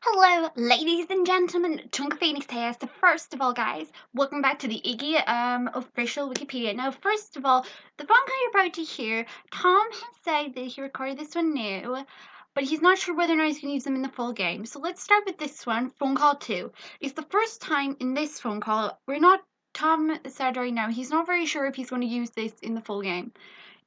Hello, ladies and gentlemen, TwinklePhoenix here. So first of all, guys, welcome back to the Iggy official Wikipedia. Now, first of all, the phone call you're about to hear, Tom has said that he recorded this one new, but he's not sure whether or not he's going to use them in the full game. So let's start with this one, phone call 2. It's the first time in this phone call, Tom said right now, he's not very sure if he's going to use this in the full game.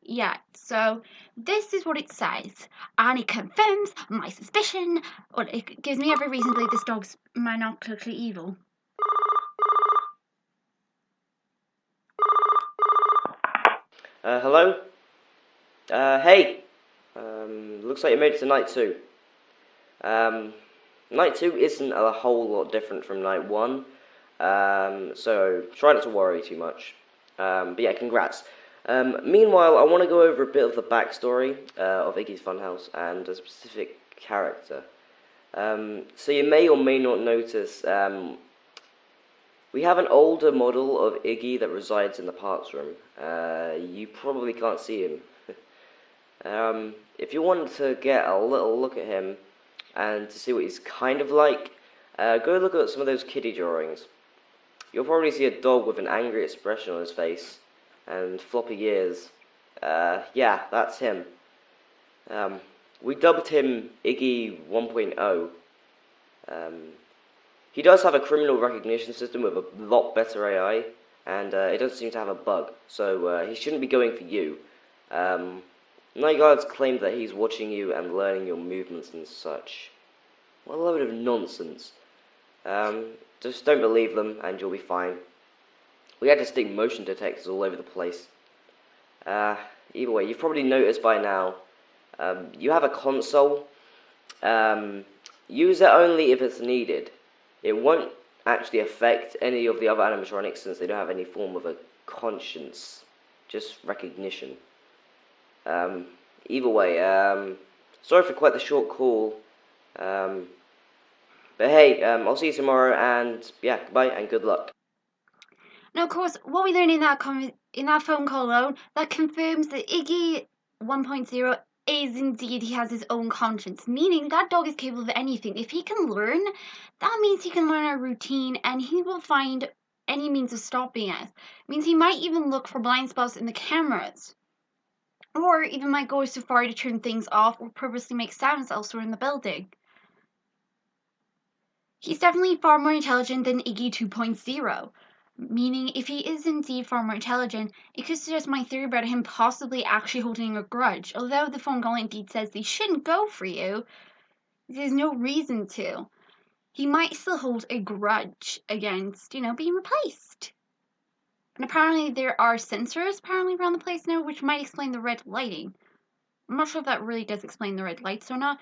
Yeah, so this is what it says, and it confirms my suspicion, or it gives me every reason to believe this dog's maniacally evil. Hello? Hey! Looks like you made it to night 2. Night 2 isn't a whole lot different from night 1, so try not to worry too much. But yeah, congrats. Meanwhile, I want to go over a bit of the backstory of Iggy's Funhouse and a specific character. So you may or may not notice, we have an older model of Iggy that resides in the parts room. You probably can't see him. If you want to get a little look at him and to see what he's kind of like, go look at some of those kiddie drawings. You'll probably see a dog with an angry expression on his face and floppy ears. Yeah, that's him. We dubbed him Iggy 1.0. He does have a criminal recognition system with a lot better AI, and it doesn't seem to have a bug, so he shouldn't be going for you. Night guards claim that he's watching you and learning your movements and such. What a load of nonsense. Just don't believe them, and you'll be fine. We had to stick motion detectors all over the place. Either way, you've probably noticed by now, you have a console. Use it only if it's needed. It won't actually affect any of the other animatronics since they don't have any form of a conscience, just recognition. Either way, sorry for quite the short call, but hey, I'll see you tomorrow, and yeah, goodbye and good luck. Now, of course, what we learned in that phone call alone, that confirms that Iggy 1.0 is indeed, he has his own conscience, meaning that dog is capable of anything. If he can learn, that means he can learn a routine and he will find any means of stopping it. It means he might even look for blind spots in the cameras, or even might go so far to turn things off or purposely make sounds elsewhere in the building. He's definitely far more intelligent than Iggy 2.0. Meaning, if he is indeed far more intelligent, it could suggest my theory about him possibly actually holding a grudge. Although the phone call indeed says they shouldn't go for you, there's no reason to. He might still hold a grudge against, being replaced. And apparently there are sensors around the place now, which might explain the red lighting. I'm not sure if that really does explain the red lights or not.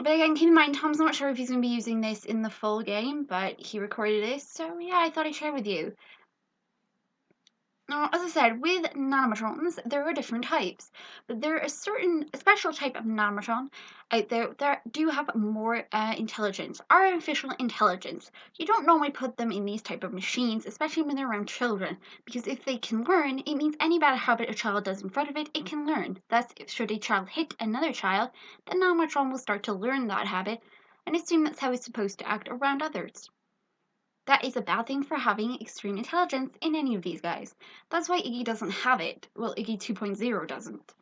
But again, keep in mind, Tom's not sure if he's going to be using this in the full game, but he recorded this, so yeah, I thought I'd share with you. Now, as I said, with nanomatrons, there are different types, but there is a special type of nanomatron out there that do have more intelligence, artificial intelligence. You don't normally put them in these type of machines, especially when they're around children, because if they can learn, it means any bad habit a child does in front of it, it can learn. Thus, should a child hit another child, the nanomatron will start to learn that habit and assume that's how it's supposed to act around others. That is a bad thing for having extreme intelligence in any of these guys. That's why Iggy doesn't have it. Well, Iggy 2.0 doesn't.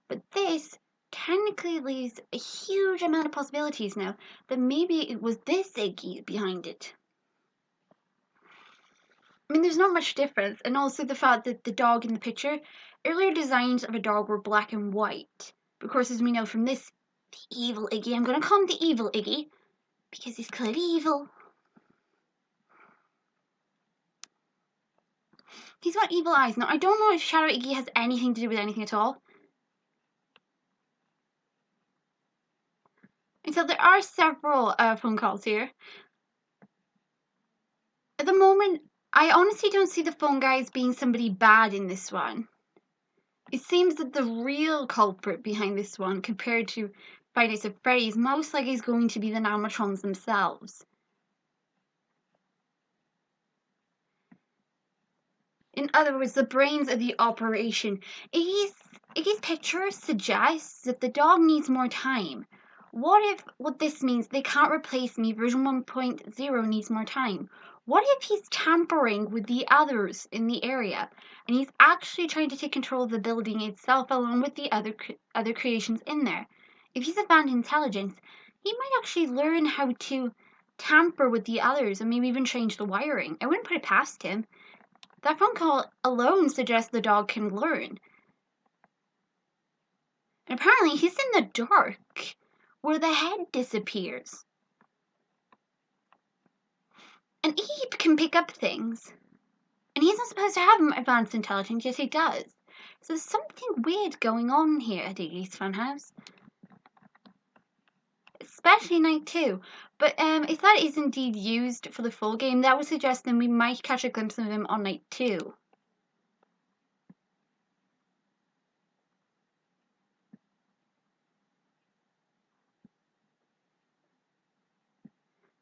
But this technically leaves a huge amount of possibilities now that maybe it was this Iggy behind it. I mean, there's not much difference, and also the fact that the dog in the picture, earlier designs of a dog were black and white. But of course, as we know from this, the evil Iggy, I'm going to call him the evil Iggy, because he's clearly evil. He's got evil eyes. Now, I don't know if Shadow Iggy has anything to do with anything at all. And so there are several phone calls here. At the moment, I honestly don't see the phone guys being somebody bad in this one. It seems that the real culprit behind this one, compared to Five Nights at Freddy's, most likely is going to be the nanomatrons themselves. In other words, the brains of the operation. Iggy's picture suggests that the dog needs more time. What this means, they can't replace me, version 1.0 needs more time. What if he's tampering with the others in the area, and he's actually trying to take control of the building itself along with the other creations in there? If he's advanced intelligence, he might actually learn how to tamper with the others and maybe even change the wiring. I wouldn't put it past him. That phone call alone suggests the dog can learn. And apparently he's in the dark, where the head disappears. And Iggy can pick up things. And he's not supposed to have advanced intelligence, yet he does. So there's something weird going on here at Iggy's Funhouse. Especially night 2. But if that is indeed used for the full game, that would suggest that we might catch a glimpse of him on night 2.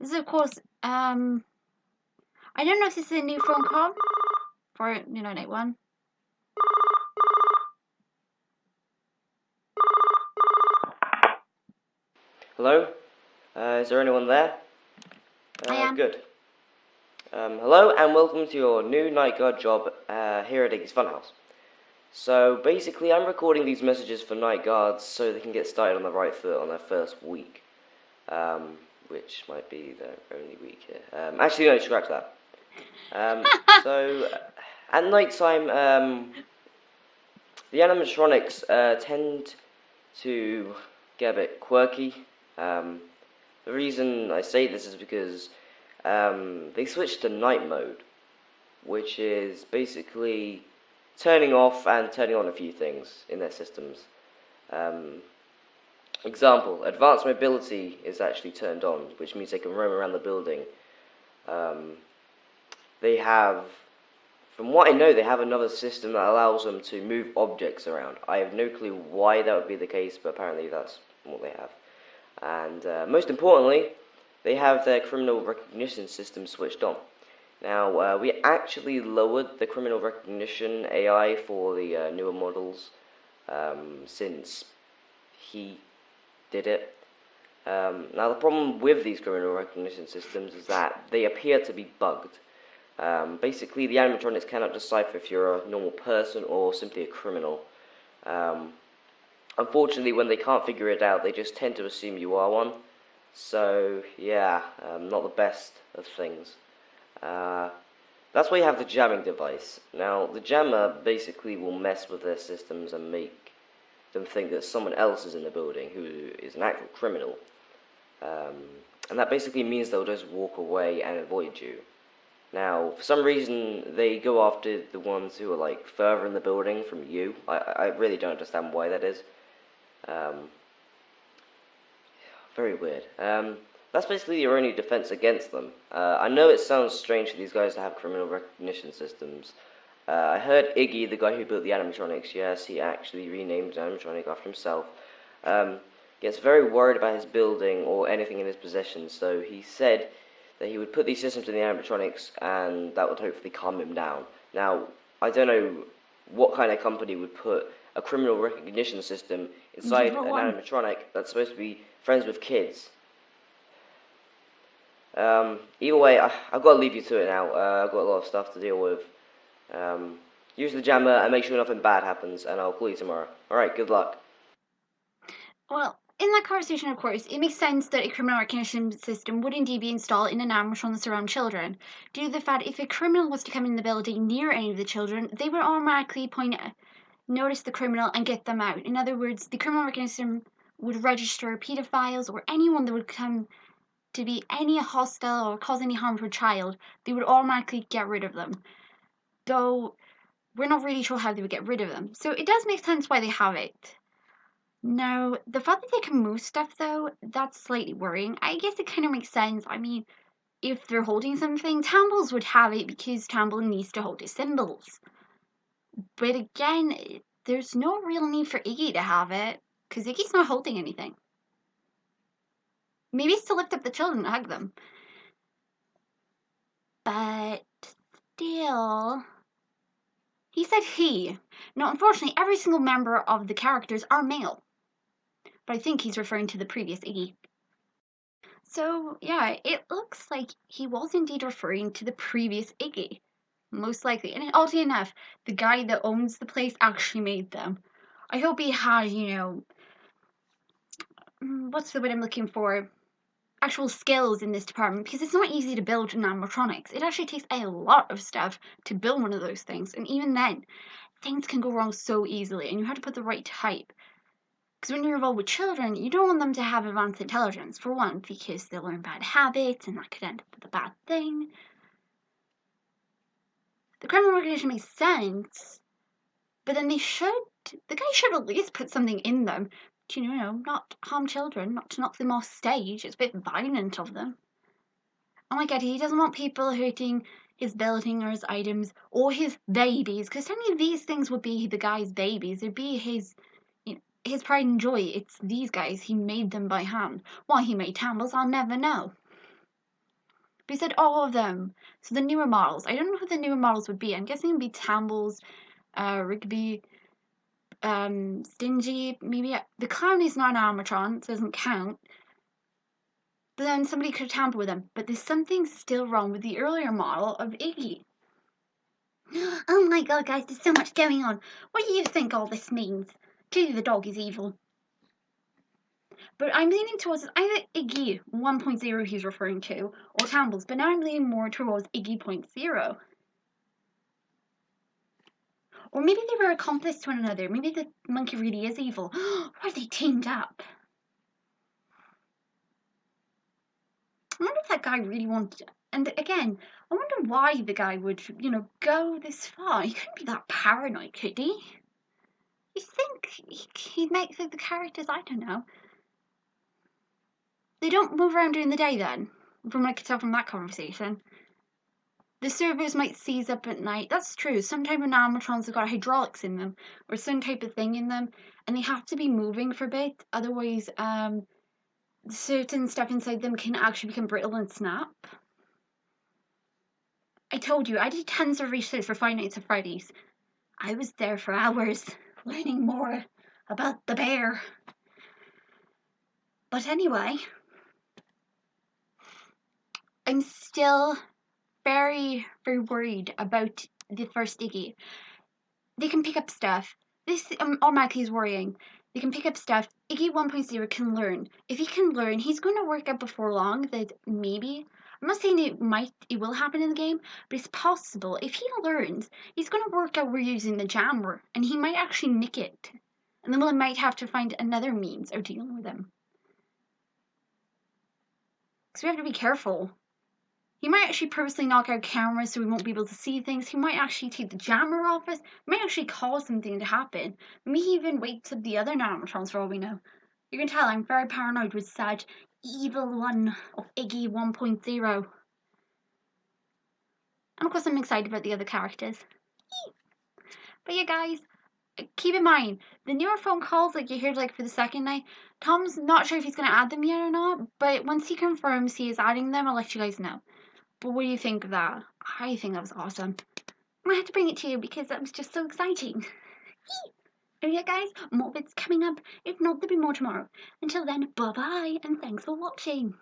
This is, of course, I don't know if this is a new phone call for, night 1. Hello? Is there anyone there? I am. Good. Hello and welcome to your new night guard job here at Iggy's Funhouse. So basically I'm recording these messages for night guards so they can get started on the right foot on their first week. Which might be their only week here. Actually no, scratch that. So at night time, the animatronics tend to get a bit quirky. The reason I say this is because they switched to night mode, which is basically turning off and turning on a few things in their systems. Example, advanced mobility is actually turned on, which means they can roam around the building. They have, from what I know, they have another system that allows them to move objects around. I have no clue why that would be the case, but apparently that's what they have. And most importantly, they have their criminal recognition system switched on. Now, we actually lowered the criminal recognition AI for the newer models since he did it. Now, the problem with these criminal recognition systems is that they appear to be bugged. Basically, the animatronics cannot decipher if you're a normal person or simply a criminal. Unfortunately, when they can't figure it out, they just tend to assume you are one. So, yeah, not the best of things. That's why you have the jamming device. Now, the jammer basically will mess with their systems and make them think that someone else is in the building who is an actual criminal. And that basically means they'll just walk away and avoid you. Now, for some reason, they go after the ones who are, like, further in the building from you. I really don't understand why that is. Very weird. That's basically your only defense against them. I know it sounds strange for these guys to have criminal recognition systems. I heard Iggy, the guy who built the animatronics, yes, he actually renamed an animatronic after himself, gets very worried about his building or anything in his possession, so he said that he would put these systems in the animatronics and that would hopefully calm him down. Now, I don't know what kind of company would put a criminal recognition system inside an animatronic that's supposed to be friends with kids. Either way, I've got to leave you to it now. I've got a lot of stuff to deal with. Use the jammer and make sure nothing bad happens, and I'll call you tomorrow. Alright, good luck. Well, in that conversation, of course, it makes sense that a criminal recognition system would indeed be installed in an animatronics around children, due to the fact if a criminal was to come in the building near any of the children, they would automatically notice the criminal and get them out. In other words, the criminal recognition would register pedophiles or anyone that would come to be any hostile or cause any harm to a child. They would automatically get rid of them. Though we're not really sure how they would get rid of them. So it does make sense why they have it. Now, the fact that they can move stuff, though, that's slightly worrying. I guess it kind of makes sense. I mean, if they're holding something, Tambles would have it because Tamble needs to hold his symbols. But again, there's no real need for Iggy to have it, because Iggy's not holding anything. Maybe it's to lift up the children and hug them. But still... He said he. Now, unfortunately, every single member of the characters are male. but I think he's referring to the previous Iggy. So, yeah, it looks like he was indeed referring to the previous Iggy. Most likely. And oddly enough, the guy that owns the place actually made them. I hope he had, what's the word I'm looking for? Actual skills in this department, because it's not easy to build animatronics. It actually takes a lot of stuff to build one of those things. And even then, things can go wrong so easily, and you have to put the right type. Because when you're involved with children, you don't want them to have advanced intelligence, for one, because they'll learn bad habits and that could end up with a bad thing. The criminal recognition makes sense, but then the guy should at least put something in them to, not harm children, not to knock them off stage. It's a bit violent of them. Oh my god, he doesn't want people hurting his building or his items or his babies, because any of these things would be the guy's babies. It'd be his pride and joy. It's these guys. He made them by hand. Why he made Tambles, I'll never know. But he said all of them. So the newer models. I don't know who the newer models would be. I'm guessing it'd be Tambles, Rigby, Stingy. Maybe the clown is not an animatron, so it doesn't count. But then somebody could have tampered with him. But there's something still wrong with the earlier model of Iggy. Oh my god, guys, there's so much going on. What do you think all this means? Clearly the dog is evil. But I'm leaning towards either Iggy 1.0 he's referring to, or Tambles, but now I'm leaning more towards Iggy 0.0. Or maybe they were accomplices to one another. Maybe the monkey really is evil. Or are they teamed up? I wonder if that guy really wanted... And again, I wonder why the guy would, go this far. He couldn't be that paranoid, could he? You think he'd make the characters, I don't know. They don't move around during the day then, from what I could tell from that conversation. The servers might seize up at night. That's true. Some type of animatrons have got hydraulics in them, or some type of thing in them, and they have to be moving for a bit. Otherwise, certain stuff inside them can actually become brittle and snap. I told you, I did tons of research for Five Nights at Freddy's. I was there for hours, learning more about the bear. But anyway, I'm still very, very worried about the first Iggy. They can pick up stuff. This automatically is worrying. They can pick up stuff. Iggy 1.0 can learn. If he can learn, he's going to work out before long that maybe... I'm not saying it will happen in the game, but it's possible. If he learns, he's going to work out we're using the jammer, and he might actually nick it. And then we might have to find another means of dealing with him. Because we have to be careful. He might actually purposely knock out cameras so we won't be able to see things. He might actually take the jammer off us. He might actually cause something to happen. Maybe he even wakes up the other animatrons for all we know. You can tell I'm very paranoid with such evil one of Iggy 1.0. And of course I'm excited about the other characters. But yeah guys, keep in mind, the newer phone calls like you heard like for the second night, Tom's not sure if he's going to add them yet or not, but once he confirms he is adding them, I'll let you guys know. But what do you think of that? I think that was awesome. I had to bring it to you because that was just so exciting. Oh yeah guys, more bits coming up. If not, there'll be more tomorrow. Until then, bye bye and thanks for watching.